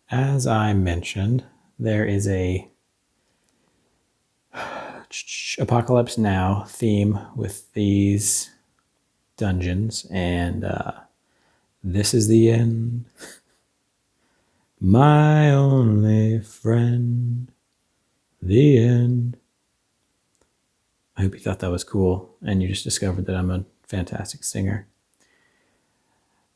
As I mentioned, there is a Apocalypse Now theme with these dungeons, and this is the end. My only friend, the end. I hope you thought that was cool, and you just discovered that I'm a fantastic singer.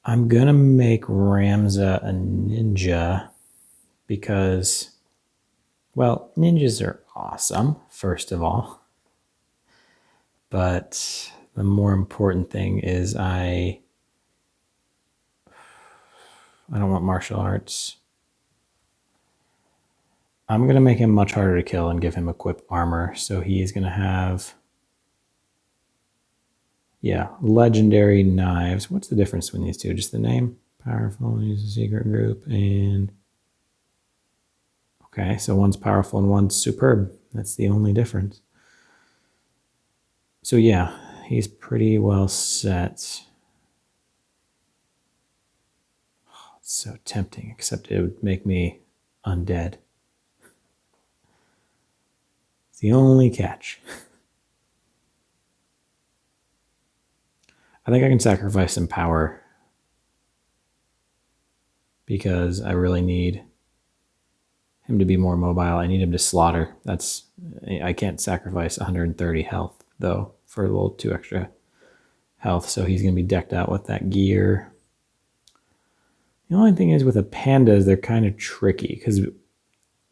I'm gonna make Ramza a ninja because, well, ninjas are awesome, first of all. But the more important thing is I don't want martial arts. I'm going to make him much harder to kill and give him equip armor. So he's going to have, yeah, legendary knives. What's the difference between these two? Just the name? Powerful, use a secret group, and... Okay, so one's powerful and one's superb. That's the only difference. So yeah, he's pretty well set. Oh, it's so tempting, except it would make me undead. It's the only catch. I think I can sacrifice some power because I really need him to be more mobile. I need him to slaughter. I can't sacrifice 130 health though for a little 2 extra health. So he's going to be decked out with that gear. The only thing is with Apandas, they're kind of tricky because,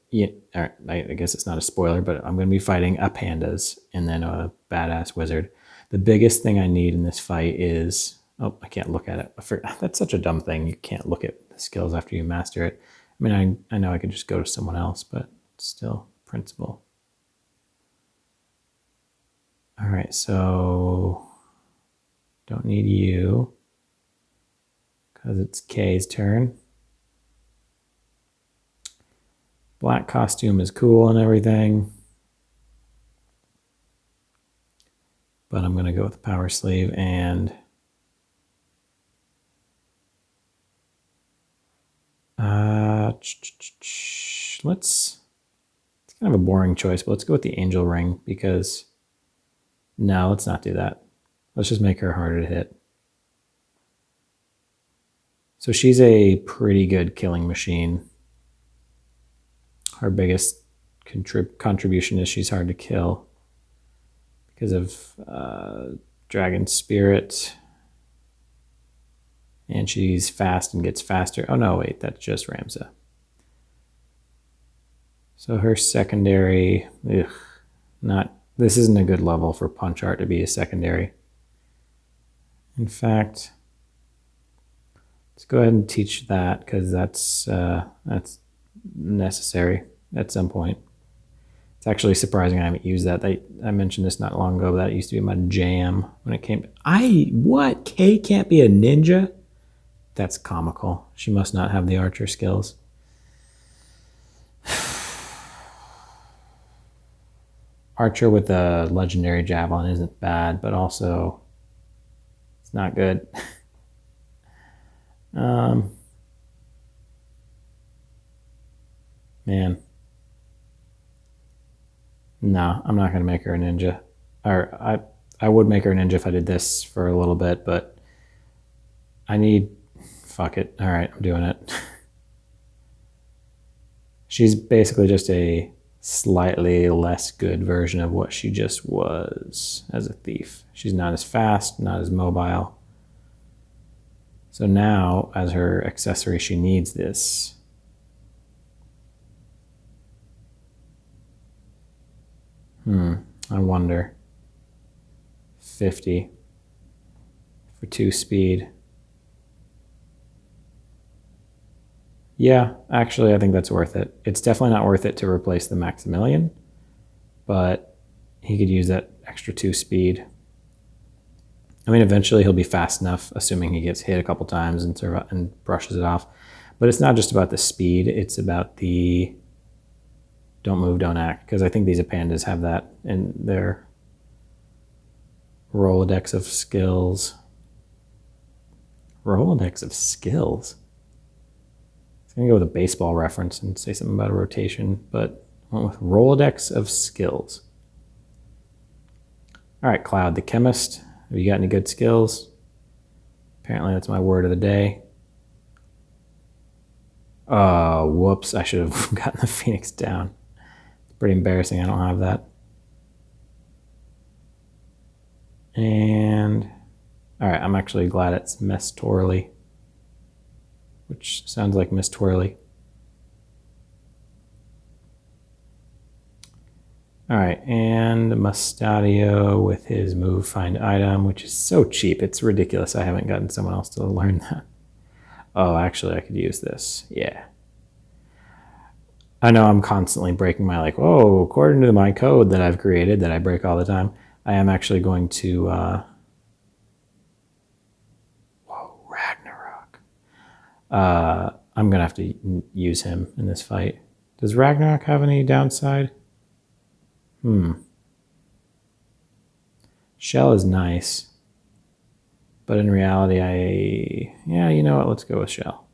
yeah, all right, I guess it's not a spoiler, but I'm going to be fighting Apandas and then a badass wizard. The biggest thing I need in this fight is, oh, I can't look at it. That's such a dumb thing. You can't look at the skills after you master it. I mean, I know I could just go to someone else, but still, principle. All right, so don't need you because it's Kay's turn. Black costume is cool and everything, but I'm going to go with the power sleeve and it's kind of a boring choice, but let's go with the angel ring because no, let's not do that. Let's just make her harder to hit. So she's a pretty good killing machine. Her biggest contribution is she's hard to kill because of dragon spirit. And she's fast and gets faster. Oh no, wait, that's just Ramza. So her secondary, this isn't a good level for punch art to be a secondary. In fact, let's go ahead and teach that because that's necessary at some point. It's actually surprising I haven't used that. I mentioned this not long ago, but that used to be my jam when it came. What? Kay can't be a ninja? That's comical. She must not have the archer skills. Archer with a legendary javelin isn't bad, but also it's not good. Man. No, I'm not going to make her a ninja. Or I would make her a ninja if I did this for a little bit, but I need... Fuck it. All right, I'm doing it. She's basically just a slightly less good version of what she just was as a thief. She's not as fast, not as mobile. So now, as her accessory, she needs this. I wonder. 50 for 2 speed. Yeah, actually, I think that's worth it. It's definitely not worth it to replace the Maximilian, but he could use that extra 2 speed. I mean, eventually he'll be fast enough, assuming he gets hit a couple times and brushes it off. But it's not just about the speed, it's about the don't move, don't act, because I think these Apandas have that in their Rolodex of skills. Rolodex of skills? I'm going to go with a baseball reference and say something about a rotation, but I went with Rolodex of skills. All right, Cloud, the chemist. Have you got any good skills? Apparently that's my word of the day. Oh, whoops. I should have gotten the Phoenix down. It's pretty embarrassing. I don't have that. And, all right, I'm actually glad it's Miss Twirly, which sounds like Miss Twirly. All right, and Mustadio with his move find item, which is so cheap. It's ridiculous. I haven't gotten someone else to learn that. Oh, actually, I could use this. Yeah. I know I'm constantly breaking my, like, whoa, according to my code that I've created that I break all the time, I am actually going to, whoa, Ragnarok. I'm going to have to use him in this fight. Does Ragnarok have any downside? Shell is nice. But in reality, yeah, you know what? Let's go with Shell.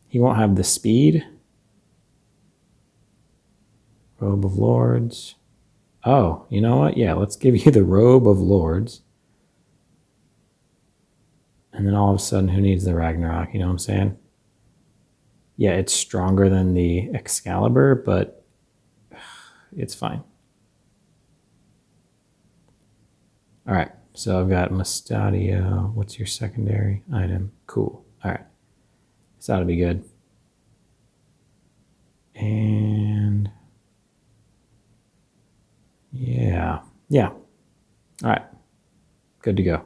He won't have the speed. Robe of Lords. Oh, you know what? Yeah, let's give you the Robe of Lords. And then all of a sudden, who needs the Ragnarok? You know what I'm saying? Yeah, it's stronger than the Excalibur, but it's fine. All right, so I've got Mustadio. What's your secondary item? Cool. All right, this ought to be good. And yeah. All right, good to go.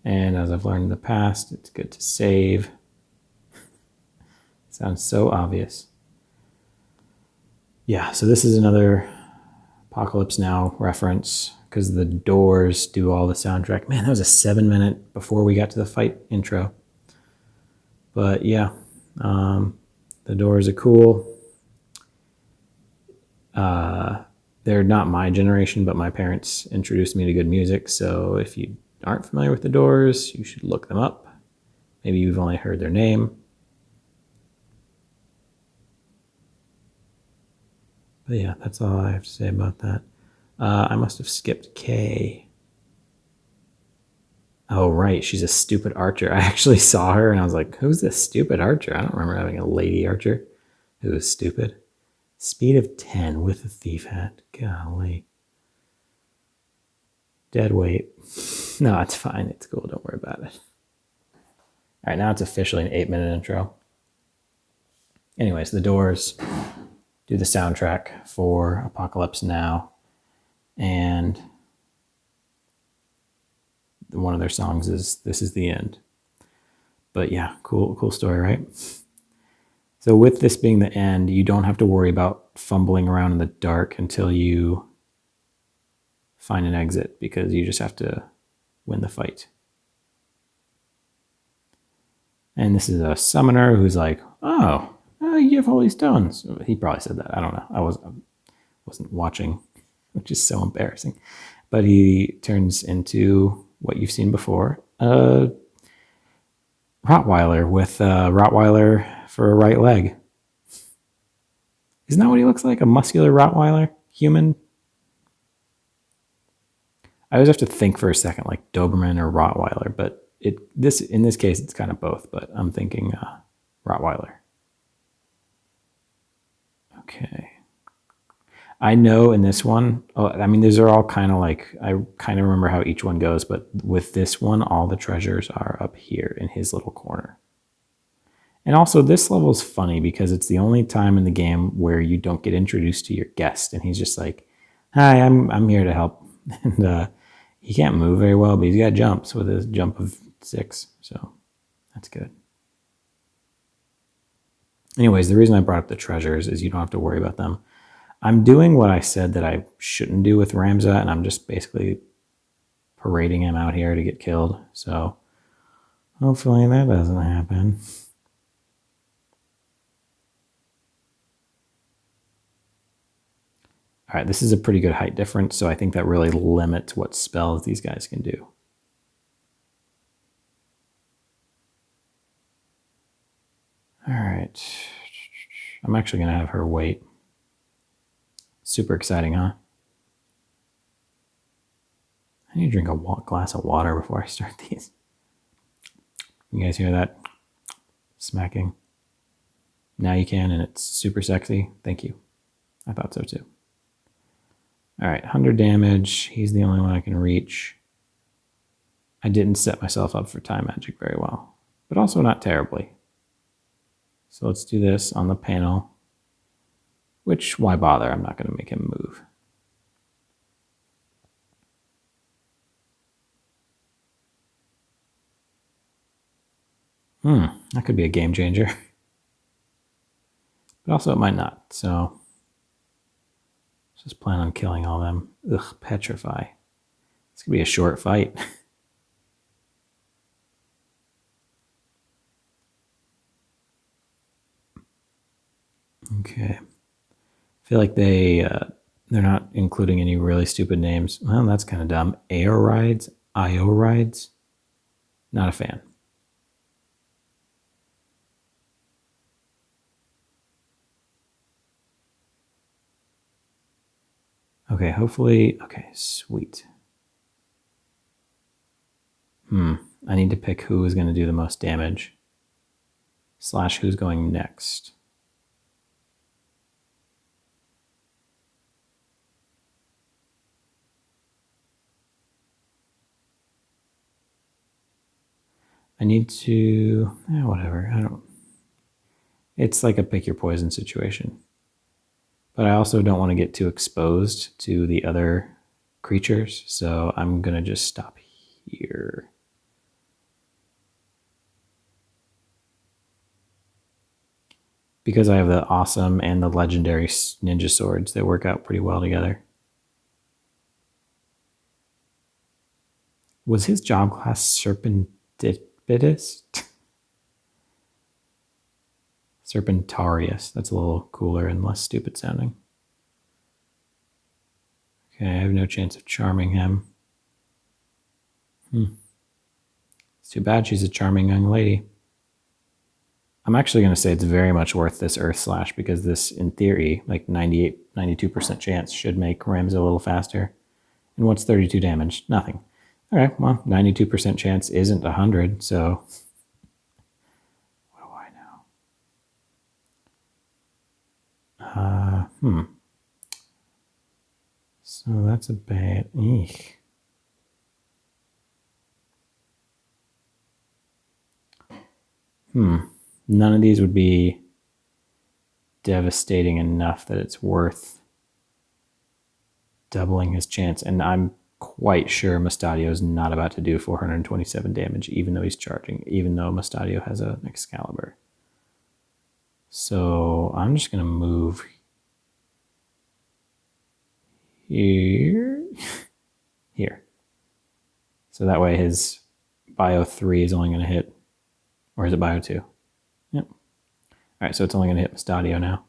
And as I've learned in the past, it's good to save. Sounds so obvious. Yeah, so this is another Apocalypse Now reference because the Doors do all the soundtrack. Man, that was a 7-minute before we got to the fight intro. But yeah, the Doors are cool. They're not my generation, but my parents introduced me to good music. So if you aren't familiar with the Doors, you should look them up. Maybe you've only heard their name. But yeah, that's all I have to say about that. I must have skipped K. Oh, right. She's a stupid archer. I actually saw her and I was like, who's this stupid archer? I don't remember having a lady archer who was stupid. Speed of 10 with a thief hat. Golly. Dead weight. No, it's fine. It's cool. Don't worry about it. All right, now it's officially an 8-minute intro. Anyways, the Doors do the soundtrack for Apocalypse Now. And one of their songs is This Is the End. But yeah, cool story, right? So with this being the end, you don't have to worry about fumbling around in the dark until you find an exit because you just have to win the fight. And this is a summoner who's like, oh, you have holy stones. He probably said that. I don't know. I wasn't watching, which is so embarrassing. But he turns into what you've seen before, a Rottweiler with a Rottweiler for a right leg. Isn't that what he looks like? A muscular Rottweiler? Human? I always have to think for a second, like Doberman or Rottweiler, but in this case, it's kind of both, but I'm thinking Rottweiler. Okay. I know in this one, these are all kind of like, I kind of remember how each one goes, but with this one, all the treasures are up here in his little corner. And also, this level is funny because it's the only time in the game where you don't get introduced to your guest, and he's just like, "Hi, I'm here to help." And he can't move very well, but he's got jumps with his jump of 6, so that's good. Anyways, the reason I brought up the treasures is you don't have to worry about them. I'm doing what I said that I shouldn't do with Ramza, and I'm just basically parading him out here to get killed. So hopefully that doesn't happen. All right, this is a pretty good height difference, so I think that really limits what spells these guys can do. All right. I'm actually going to have her wait. Super exciting, huh? I need to drink a glass of water before I start these. You guys hear that smacking? Now you can, and it's super sexy. Thank you. I thought so too. All right, 100 damage. He's the only one I can reach. I didn't set myself up for time magic very well, but also not terribly. So let's do this on the panel, which, why bother? I'm not going to make him move. That could be a game changer. But also it might not, so let's just plan on killing all of them. Ugh, petrify. It's going to be a short fight. Okay. I feel like they're not including any really stupid names. Well, that's kind of dumb. Aorides? Iorides? Not a fan. Okay, hopefully... Okay, sweet. I need to pick who is going to do the most damage. / who's going next. I need to... whatever. I don't... It's like a pick your poison situation. But I also don't want to get too exposed to the other creatures, so I'm going to just stop here. Because I have the awesome and the legendary ninja swords, they work out pretty well together. Was his job class Serpinatipious? Serpinatipious. That's a little cooler and less stupid sounding. Okay, I have no chance of charming him. It's too bad she's a charming young lady. I'm actually going to say it's very much worth this Earth Slash because this, in theory, like 98, 92% chance should make Ramza a little faster. And what's 32 damage? Nothing. All right, well, 92% chance isn't 100, so what do I know? So that's a bad... Eek. None of these would be devastating enough that it's worth doubling his chance. And I'm quite sure Mustadio is not about to do 427 damage, even though he's charging, even though Mustadio has an Excalibur. So I'm just going to move here. Here. So that way his Bio 3 is only going to hit, or is it Bio 2? Yep. All right, so it's only going to hit Mustadio now.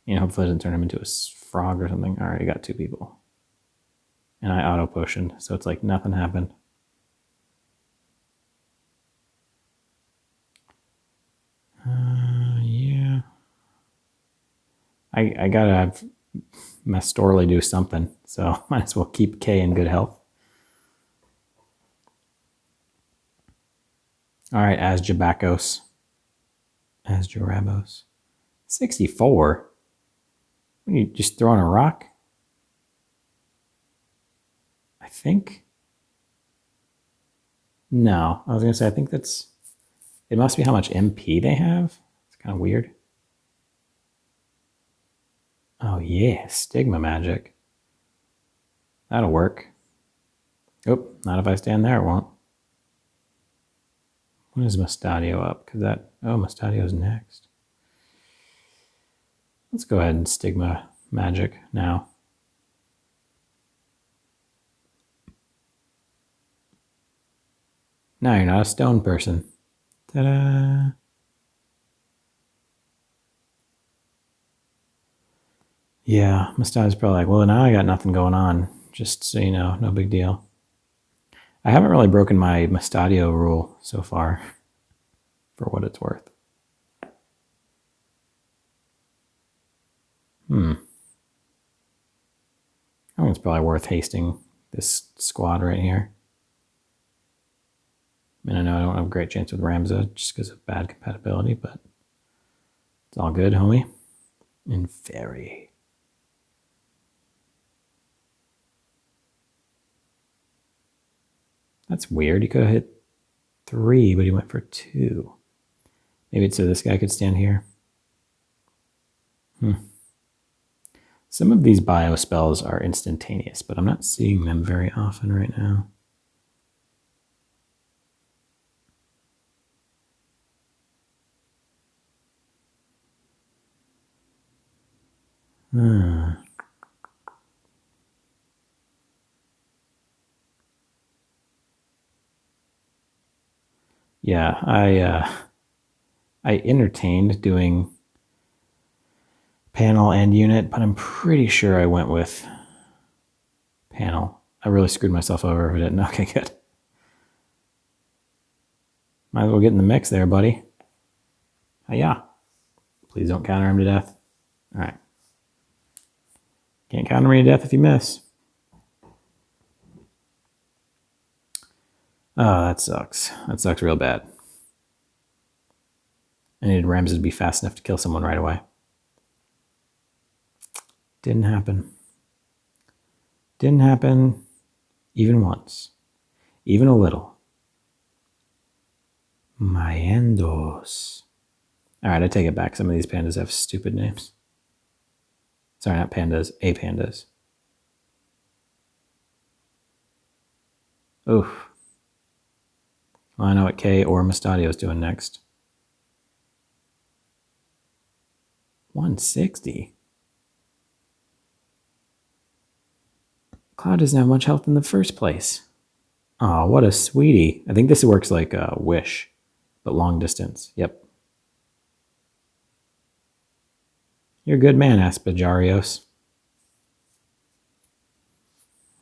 Hopefully it doesn't turn him into a frog or something. All right, I got 2 people. And I auto-potioned, so it's like nothing happened. Yeah. I gotta have Mastorley do something, so might as well keep K in good health. All right, Asjabakos. Asjarabos. 64? What are you just throwing a rock? I think. No, I was going to say, I think that's... It must be how much MP they have. It's kind of weird. Oh, yeah, Stigma Magic. That'll work. Oh, not if I stand there, it won't. When is Mustadio up? Because that... Oh, Mustadio's next. Let's go ahead and Stigma Magic now. Now you're not a stone person. Ta-da! Yeah, Mustadio's probably like, well, now I got nothing going on. Just so you know, no big deal. I haven't really broken my Mustadio rule so far, for what it's worth. I think it's probably worth hasting this squad right here. I mean, I know I don't have a great chance with Ramza just because of bad compatibility, but it's all good, homie. And Fairy. That's weird. He could have hit 3, but he went for 2. Maybe it's so this guy could stand here. Some of these bio spells are instantaneous, but I'm not seeing them very often right now. Yeah, I entertained doing panel and unit, but I'm pretty sure I went with panel. I really screwed myself over if I didn't. Okay, good. Might as well get in the mix there, buddy. Yeah. Please don't counter him to death. All right. Can't counter me to death if you miss. Oh, that sucks. That sucks real bad. I needed Ramza to be fast enough to kill someone right away. Didn't happen. Didn't happen even once. Even a little. Mayendos. All right, I take it back. Some of these pandas have stupid names. Sorry, not pandas, Apandas. Oof. Well, I know what K or Mustadio is doing next. 160. Cloud doesn't have much health in the first place. Oh, what a sweetie. I think this works like a Wish, but long distance. Yep. You're a good man, Aspajarios.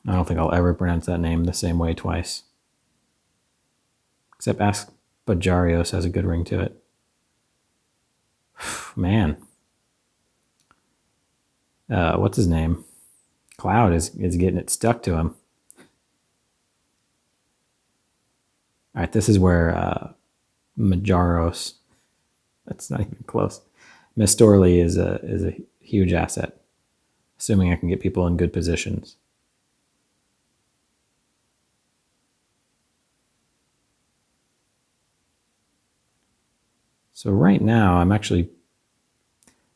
I don't think I'll ever pronounce that name the same way twice. Except Aspajarios has a good ring to it. Man. What's his name? Cloud is getting it stuck to him. All right, this is where Majaros, that's not even close. Mistorly is a huge asset, assuming I can get people in good positions. So right now, I'm actually,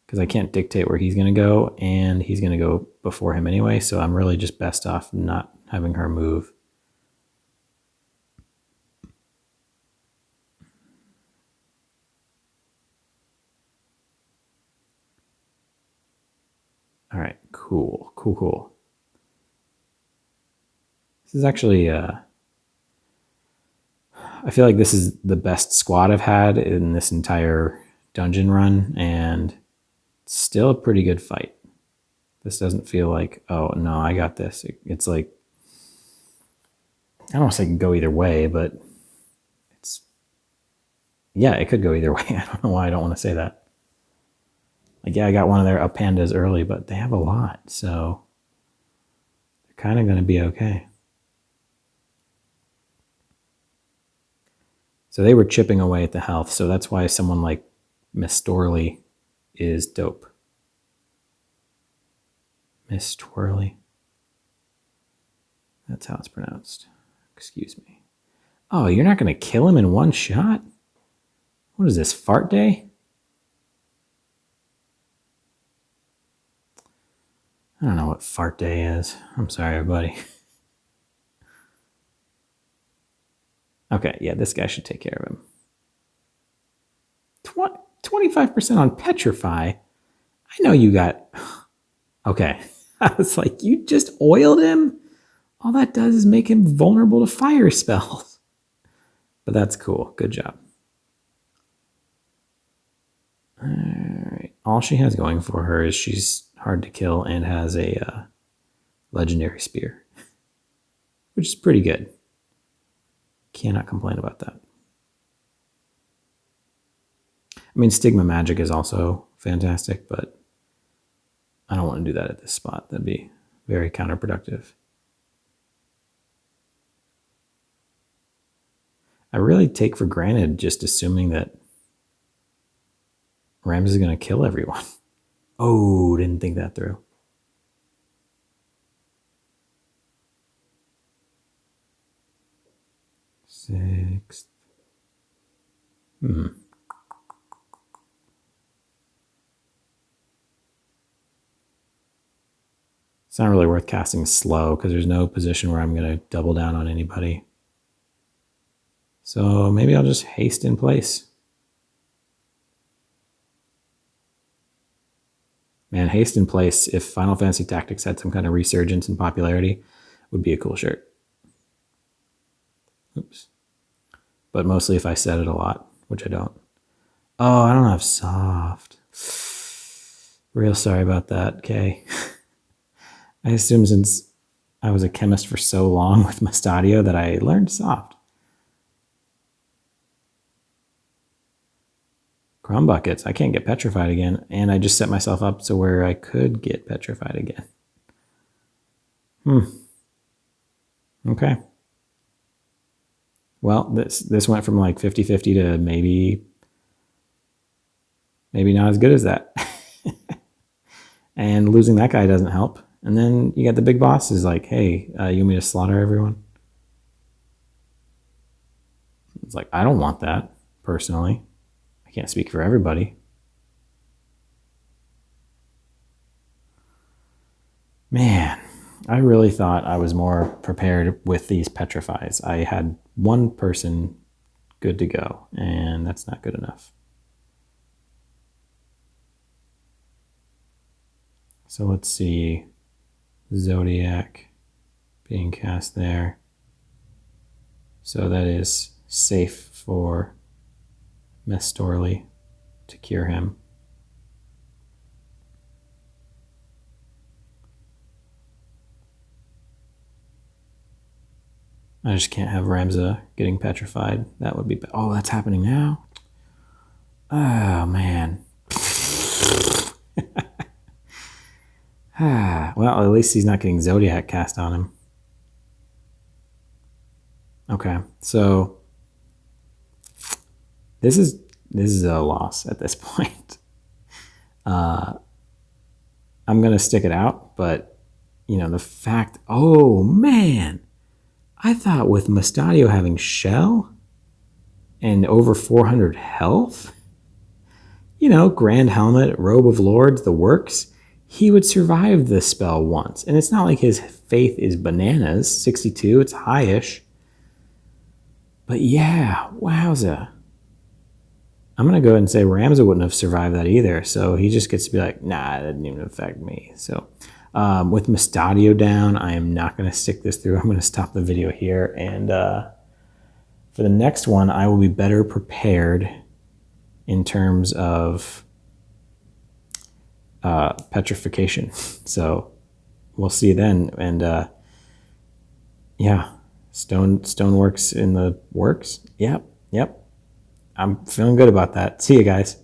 because I can't dictate where he's going to go, and he's going to go before him anyway, so I'm really just best off not having her move. All right, cool. This is actually, I feel like this is the best squad I've had in this entire dungeon run, and it's still a pretty good fight. This doesn't feel like, oh, no, I got this. It's like, I don't want to say it can go either way, but it's, yeah, it could go either way. I don't know why I don't want to say that. Like, yeah, I got one of their Apandas early, but they have a lot, so they're kind of going to be okay. So they were chipping away at the health, so that's why someone like Miss Storley is dope. Miss Twirly. That's how it's pronounced. Excuse me. Oh, you're not going to kill him in one shot? What is this, fart day? I don't know what fart day is. I'm sorry, everybody. Okay, yeah, this guy should take care of him. 25% on Petrify? I know you got... Okay. I was like, you just oiled him? All that does is make him vulnerable to fire spells. But that's cool. Good job. All right. All she has going for her is she's hard to kill and has a legendary spear, which is pretty good. Cannot complain about that. I mean, Stigma Magic is also fantastic, but I don't want to do that at this spot. That'd be very counterproductive. I really take for granted just assuming that Ramza is going to kill everyone. Oh, didn't think that through. Sixth. It's not really worth casting slow because there's no position where I'm going to double down on anybody. So maybe I'll just haste in place. Man, haste in place, if Final Fantasy Tactics had some kind of resurgence in popularity, would be a cool shirt. Oops. But mostly if I said it a lot, which I don't. Oh, I don't have soft. Real sorry about that, Kay. I assume since I was a chemist for so long with Mustadio that I learned soft. Crumb buckets. I can't get petrified again. And I just set myself up to where I could get petrified again. Okay. Well, this went from like 50-50 to maybe not as good as that. And losing that guy doesn't help. And then you got the big boss is like, hey, you want me to slaughter everyone? It's like, I don't want that, personally. I can't speak for everybody. Man, I really thought I was more prepared with these petrifies. I had one person good to go, and that's not good enough. So let's see. Zodiac being cast there. So that is safe for Mestorly to cure him. I just can't have Ramza getting petrified. That would be... Oh, that's happening now? Oh, man. Well, at least he's not getting Zodiac cast on him. Okay, so this is a loss at this point. I'm gonna stick it out, but you know the fact. Oh man, I thought with Mustadio having Shell and over 400 health, you know, Grand Helmet, Robe of Lords, the works, he would survive this spell once. And it's not like his faith is bananas, 62, it's high-ish. But yeah, wowza. I'm going to go ahead and say Ramza wouldn't have survived that either. So he just gets to be like, nah, it didn't even affect me. So with Mustadio down, I am not going to stick this through. I'm going to stop the video here. And for the next one, I will be better prepared in terms of petrification. So we'll see then. And yeah, Stoneworks in the works. Yep. I'm feeling good about that. See you guys.